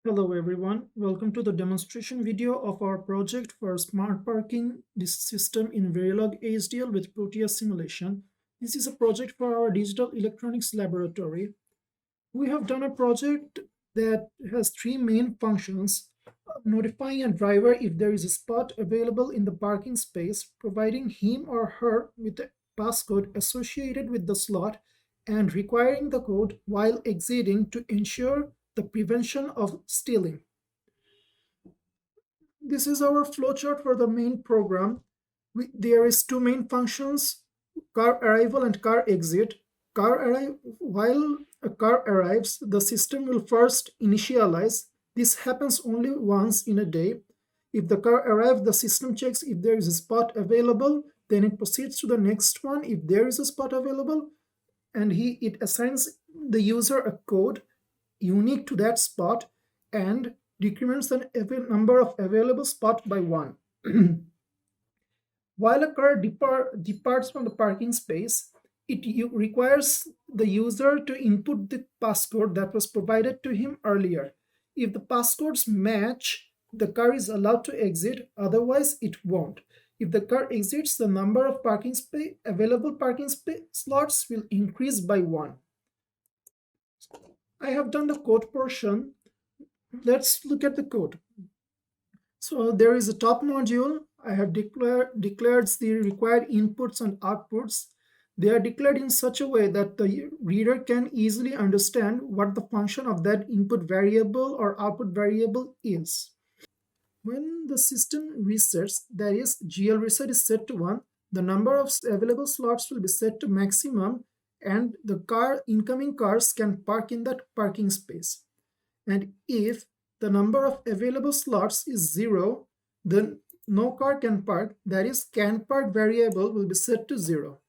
Hello everyone, welcome to the demonstration video of our project for smart parking system in Verilog HDL with Proteus simulation. This is a project for our digital electronics laboratory. We have done a project that has three main functions: notifying a driver if there is a spot available in the parking space, providing him or her with a passcode associated with the slot, and requiring the code while exiting to ensure the prevention of stealing. This is our flowchart for the main program. There is two main functions: car arrival and car exit. While a car arrives, the system will first initialize. This happens only once in a day. If the car arrives, the system checks if there is a spot available, then it proceeds to the next one if there is a spot available, and it assigns the user a code unique to that spot and decrements the number of available spots by one. While a car departs from the parking space, it requires the user to input the passcode that was provided to him earlier. If the passcodes match, the car is allowed to exit, otherwise it won't. If the car exits, the number of available parking slots will increase by one. I have done the code portion. Let's look at the code. So there is a top module. I have declared the required inputs and outputs. They are declared in such a way that the reader can easily understand what the function of that input variable or output variable is. When the system resets, that is, GL reset is set to 1, the number of available slots will be set to maximum, and the incoming cars can park in that parking space. And if the number of available slots is 0, then no car can park, that is, can park variable will be set to 0.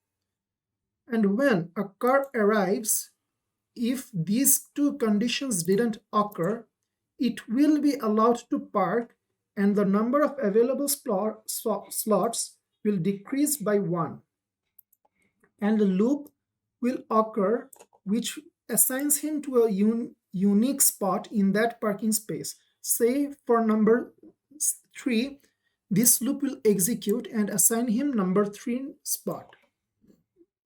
And when a car arrives, if these two conditions didn't occur, it will be allowed to park, and the number of available slots will decrease by 1. And a loop will occur which assigns him to a unique spot in that parking space. Say for number 3, this loop will execute and assign him number 3 spot.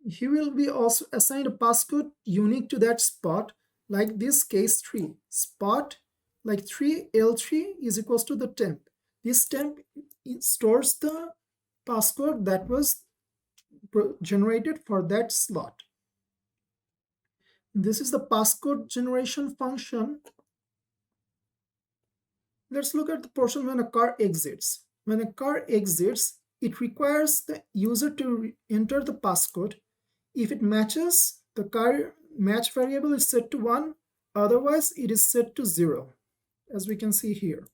He will be also assigned a passcode unique to that spot, like this case 3. Spot like 3L3 is equals to the temp. This temp stores the passcode that was generated for that slot. This is the passcode generation function. Let's look at the portion when a car exits. When a car exits, it requires the user to enter the passcode. If it matches, the car match variable is set to 1, otherwise it is set to 0, as we can see here.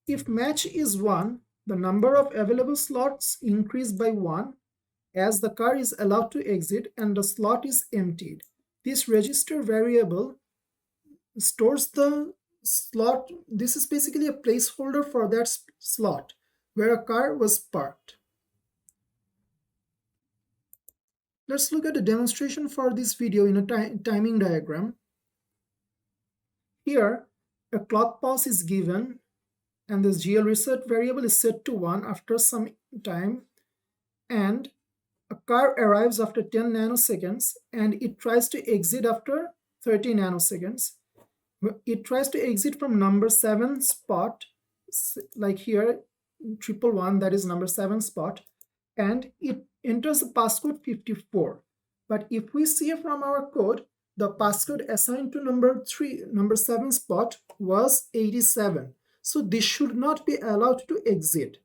If match is 1, the number of available slots increase by 1 as the car is allowed to exit and the slot is emptied. This register variable stores the slot. This is basically a placeholder for that slot where a car was parked. Let's look at the demonstration for this video in a timing diagram. Here, a clock pulse is given and this GL reset variable is set to 1 after some time, and a car arrives after 10 nanoseconds and it tries to exit after 30 nanoseconds. It tries to exit from number 7 spot, like here, 111, that is number 7 spot, and it enters the passcode 54. But if we see from our code, the passcode assigned to number 7 spot was 87. So this should not be allowed to exit.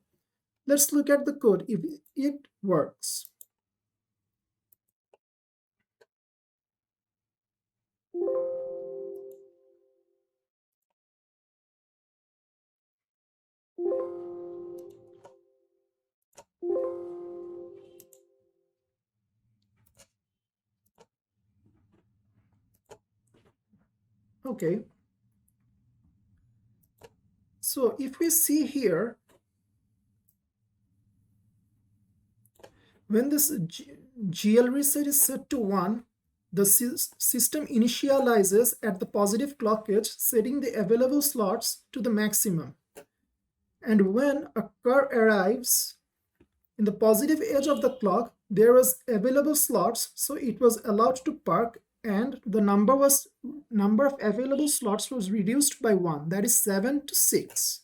Let's look at the code if it works. Okay. So if we see here, when this GL reset is set to 1, The system initializes at the positive clock edge, setting the available slots to the maximum. And when a car arrives in the positive edge of the clock, there was available slots, so it was allowed to park, and the number of available slots was reduced by 1, that is 7 to 6.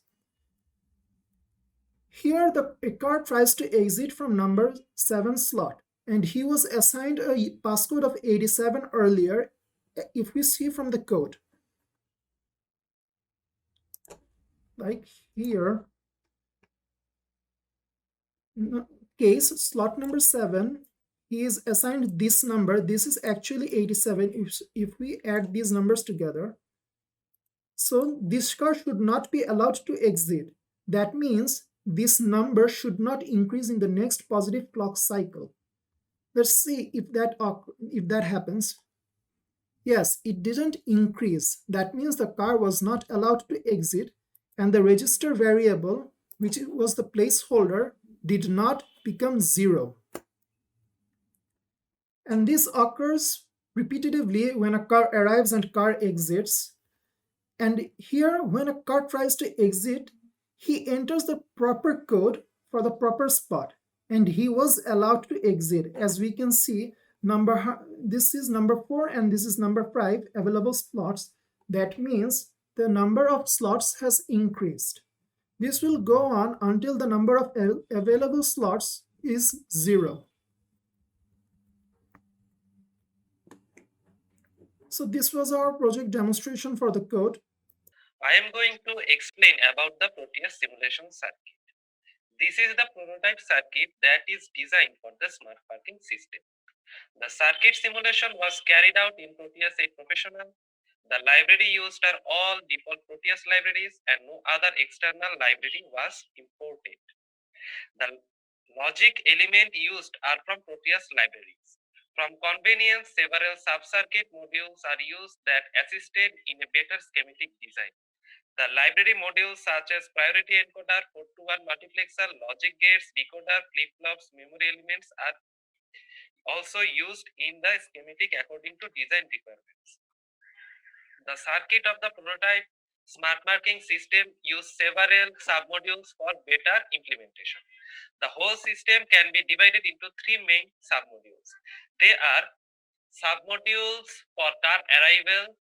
Here a car tries to exit from number 7 slot, and he was assigned a passcode of 87 earlier, if we see from the code. Like here, case slot number 7, he is assigned this number. This is actually 87 if we add these numbers together. So this car should not be allowed to exit. That means this number should not increase in the next positive clock cycle. Let's see if that happens. Yes, it didn't increase. That means the car was not allowed to exit, and the register variable, which was the placeholder, did not become 0. And this occurs repetitively when a car arrives and car exits. And here, when a car tries to exit, he enters the proper code for the proper spot, and he was allowed to exit. As we can see, this is number 4 and this is number 5 available slots. That means the number of slots has increased. This will go on until the number of available slots is 0. So this was our project demonstration for the code. I am going to explain about the Proteus simulation circuit. This is the prototype circuit that is designed for the smart parking system. The circuit simulation was carried out in Proteus 8 Professional. The library used are all default Proteus libraries and no other external library was imported. The logic element used are from Proteus libraries. From convenience, several sub-circuit modules are used that assisted in a better schematic design. The library modules such as priority encoder, 4 to 1 multiplexer, logic gates, decoder, flip-flops, memory elements are also used in the schematic according to design requirements. The circuit of the prototype smart marking system use several submodules for better implementation. The whole system can be divided into 3 main submodules. They are submodules for car arrival,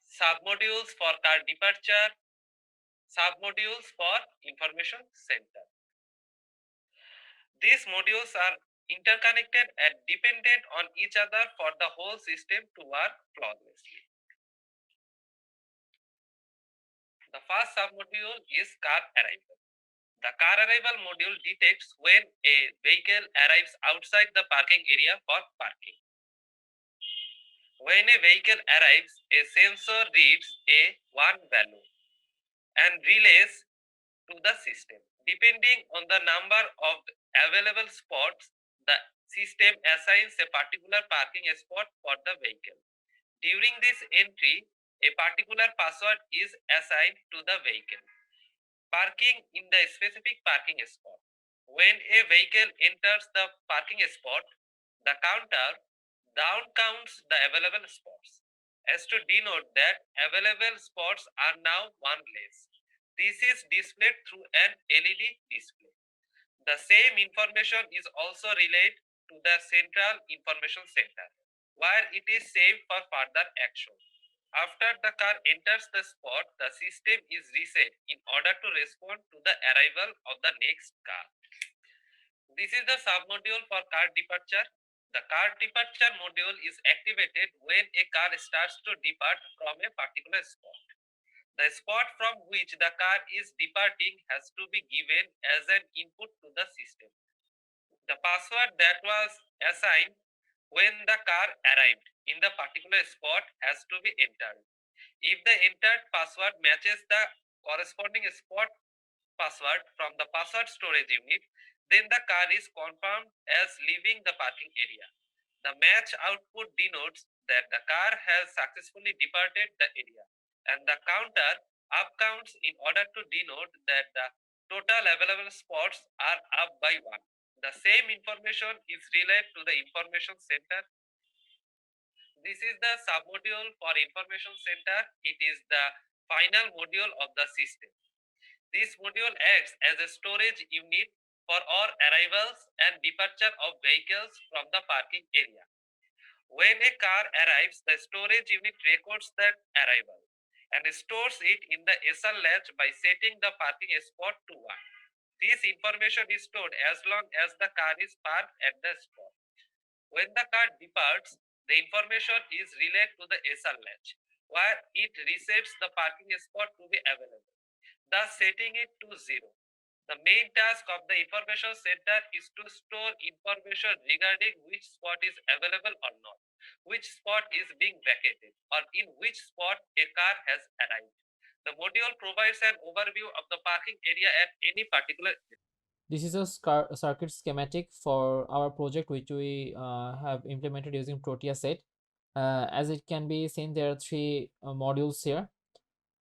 submodules for car departure, submodules for information center. These modules are interconnected and dependent on each other for the whole system to work flawlessly. The first submodule is car arrival. The car arrival module detects when a vehicle arrives outside the parking area for parking. When a vehicle arrives, a sensor reads a 1 value and relays to the system. Depending on the number of available spots, the system assigns a particular parking spot for the vehicle. During this entry, a particular password is assigned to the vehicle. Parking in the specific parking spot. When a vehicle enters the parking spot, the counter down counts the available spots as to denote that available spots are now one less. This is displayed through an LED display. The same information is also relayed to the Central Information Center, where it is saved for further action. After the car enters the spot, the system is reset in order to respond to the arrival of the next car. This is the submodule for car departure. The car departure module is activated when a car starts to depart from a particular spot. The spot from which the car is departing has to be given as an input to the system. The password that was assigned when the car arrived in the particular spot has to be entered. If the entered password matches the corresponding spot password from the password storage unit, then the car is confirmed as leaving the parking area. The match output denotes that the car has successfully departed the area, and the counter upcounts in order to denote that the total available spots are up by 1. The same information is relayed to the information center This is the submodule for information center. It is the final module of the system. This module acts as a storage unit for all arrivals and departure of vehicles from the parking area. When a car arrives, the storage unit records that arrival and stores it in the SL latch by setting the parking spot to 1. This information is stored as long as the car is parked at the spot. When the car departs, the information is relayed to the SL latch, where it resets the parking spot to be available, thus setting it to 0. The main task of the information center is to store information regarding which spot is available or not, which spot is being vacated, or in which spot a car has arrived. The module provides an overview of the parking area at any particular. This is a circuit schematic for our project, which we have implemented using Protea set. As it can be seen, there are three modules here.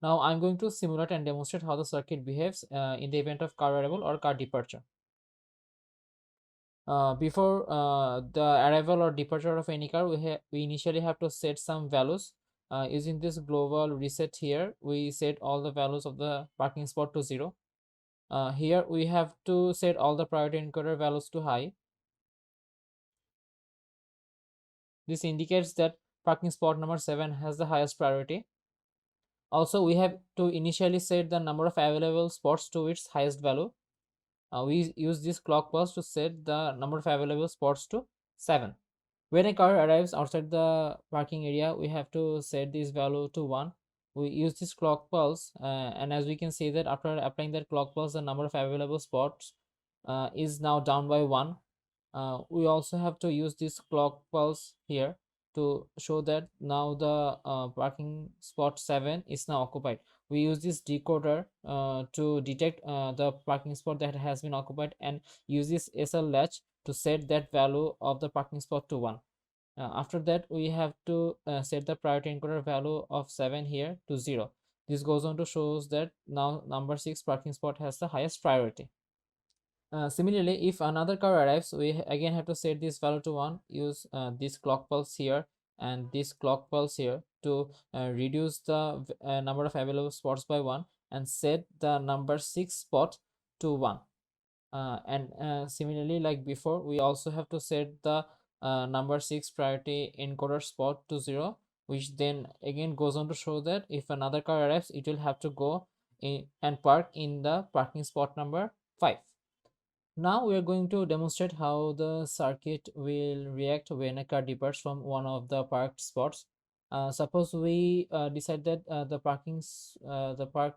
Now I'm going to simulate and demonstrate how the circuit behaves in the event of car arrival or car departure. Before the arrival or departure of any car, we initially have to set some values. Using this global reset here, we set all the values of the parking spot to 0. Here we have to set all the priority encoder values to high. This indicates that parking spot number 7 has the highest priority. Also, we have to initially set the number of available spots to its highest value. We use this clock pulse to set the number of available spots to 7. When a car arrives outside the parking area, we have to set this value to 1. We use this clock pulse, and as we can see that after applying that clock pulse, the number of available spots is now down by 1. We also have to use this clock pulse here to show that now the parking spot 7 is now occupied. We use this decoder to detect the parking spot that has been occupied and use this SL latch to set that value of the parking spot to 1. After that, we have to set the priority encoder value of 7 here to 0. This goes on to shows that now number 6 parking spot has the highest priority. Similarly, if another car arrives, we again have to set this value to 1, use this clock pulse here and this clock pulse here to reduce the number of available spots by 1 and set the number 6 spot to 1. And similarly, like before, we also have to set the number 6 priority encoder spot to 0, which then again goes on to show that if another car arrives, it will have to go in and park in the parking spot number 5. Now we are going to demonstrate how the circuit will react when a car departs from one of the parked spots. Suppose we decide that the park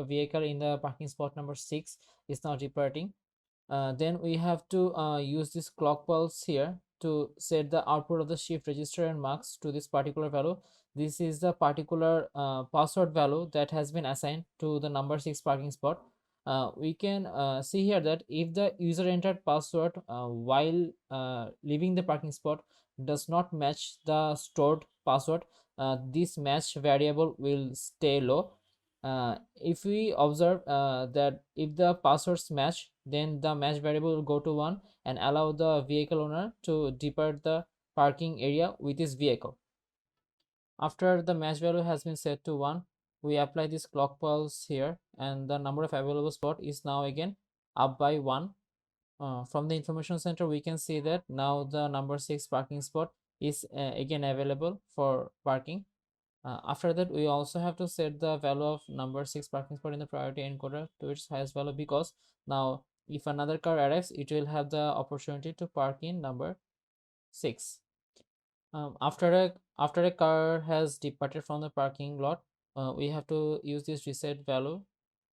vehicle in the parking spot number 6 is now departing. Then we have to use this clock pulse here to set the output of the shift register and marks to this particular value. This is the particular password value that has been assigned to the number 6 parking spot. We can see here that if the user entered password while leaving the parking spot does not match the stored password, this match variable will stay low. If we observe that if the passwords match, then the match variable will go to 1 and allow the vehicle owner to depart the parking area with his vehicle. After the match value has been set to 1, we apply this clock pulse here and the number of available spot is now again up by 1. From the information center, we can see that now the number 6 parking spot is again available for parking. After that, we also have to set the value of number 6 parking spot in the priority encoder to its highest value, because now if another car arrives, it will have the opportunity to park in number 6. After a car has departed from the parking lot, we have to use this reset value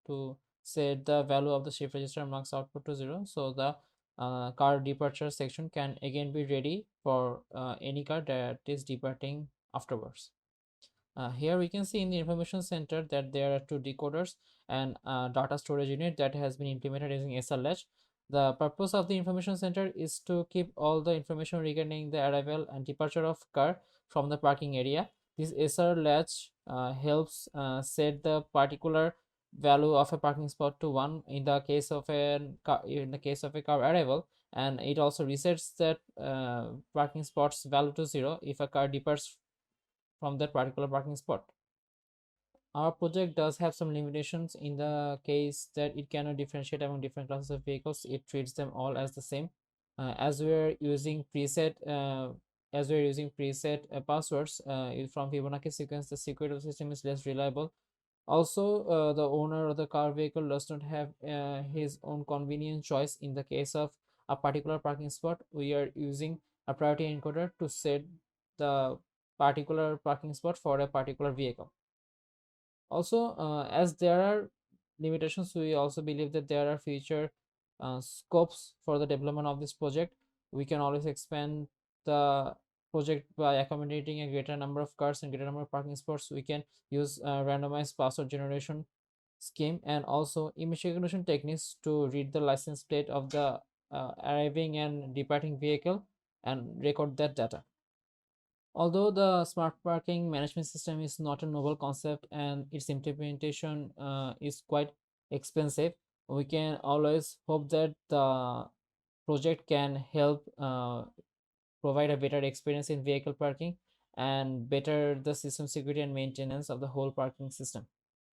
to set the value of the shift register marks output to 0, so the car departure section can again be ready for any car that is departing afterwards. Here we can see in the information center that there are 2 decoders and data storage unit that has been implemented using SL latch. The purpose of the information center is to keep all the information regarding the arrival and departure of car from the parking area. This SR latch helps set the particular value of a parking spot to 1 in the case of a car arrival, and it also resets that parking spot's value to 0 if a car departs from that particular parking spot. Our project does have some limitations in the case that it cannot differentiate among different classes of vehicles. It treats them all as the same. As we're using preset passwords from Fibonacci sequence, the security of the system is less reliable. Also, the owner of the car vehicle does not have his own convenient choice. In the case of a particular parking spot, we are using a priority encoder to set the particular parking spot for a particular vehicle. Also, as there are limitations, we also believe that there are future scopes for the development of this project. We can always expand the project by accommodating a greater number of cars and greater number of parking spots. We can use randomized password generation scheme and also image recognition techniques to read the license plate of the arriving and departing vehicle and record that data. Although the smart parking management system is not a novel concept and its implementation is quite expensive, we can always hope that the project can help provide a better experience in vehicle parking and better the system security and maintenance of the whole parking system.